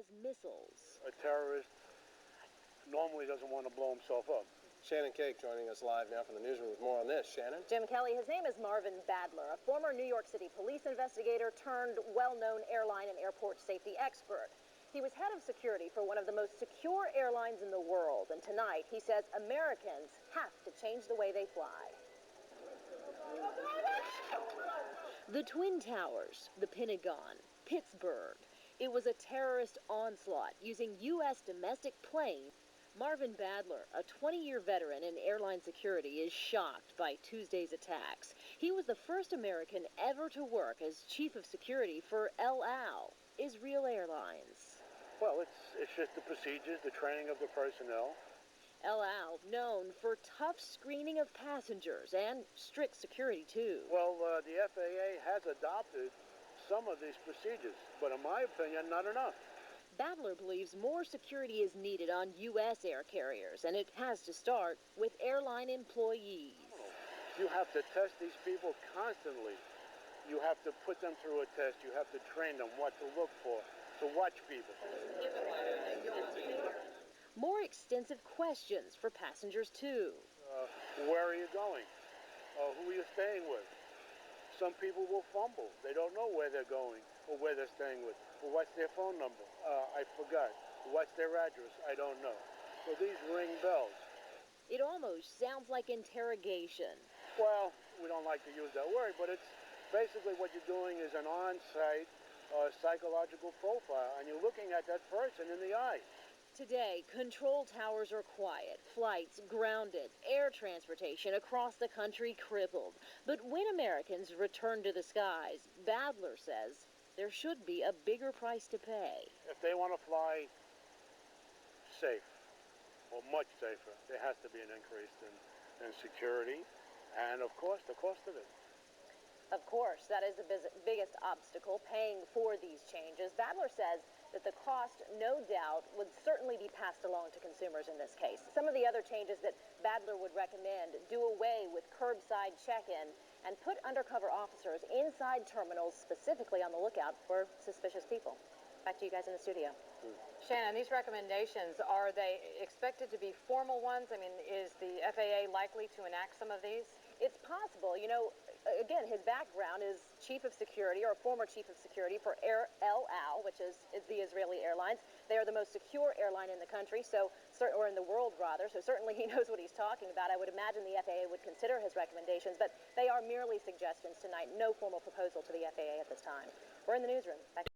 as missiles. A terrorist normally doesn't want to blow himself up. Shannon Cake joining us live now from the newsroom with more on this. Shannon? Jim Kelly, his name is Marvin Badler, a former New York City police investigator turned well-known airline and airport safety expert. He was head of security for one of the most secure airlines in the world, and tonight he says Americans have to change the way they fly. The Twin Towers, the Pentagon, Pittsburgh. It was a terrorist onslaught using U.S. domestic planes. Marvin Badler, a 20-year veteran in airline security, is shocked by Tuesday's attacks. He was the first American ever to work as chief of security for El Al, Israel Airlines. Well, it's just the procedures, the training of the personnel. El Al, known for tough screening of passengers and strict security, too. Well, the FAA has adopted some of these procedures, but in my opinion, not enough. Badler believes more security is needed on U.S. air carriers, and it has to start with airline employees. You have to test these people constantly. You have to put them through a test. You have to train them what to look for, to watch people. More extensive questions for passengers, too. Where are you going? Who are you staying with? Some people will fumble. They don't know where they're going or where they're staying with. Well, what's their phone number? I forgot. What's their address? I don't know. So these ring bells. It almost sounds like interrogation. Well, we don't like to use that word, but it's basically what you're doing is an on-site psychological profile, and you're looking at that person in the eye. Today, control towers are quiet, flights grounded, air transportation across the country crippled. But when Americans return to the skies, Badler says there should be a bigger price to pay. If they want to fly safe, or much safer, there has to be an increase in security and, of course, the cost of it. Of course, that is the biggest obstacle, paying for these changes. Badler says that the cost, no doubt, would certainly be passed along to consumers in this case. Some of the other changes that Badler would recommend: do away with curbside check-in and put undercover officers inside terminals specifically on the lookout for suspicious people. Back to you guys in the studio. Shannon, these recommendations, are they expected to be formal ones? I mean, is the FAA likely to enact some of these? It's possible. You know, again, his background is chief of security, or former chief of security for El Al, which is the Israeli Airlines. They are the most secure airline in the country, or in the world, rather, so certainly he knows what he's talking about. I would imagine the FAA would consider his recommendations, but they are merely suggestions tonight. No formal proposal to the FAA at this time. We're in the newsroom. Back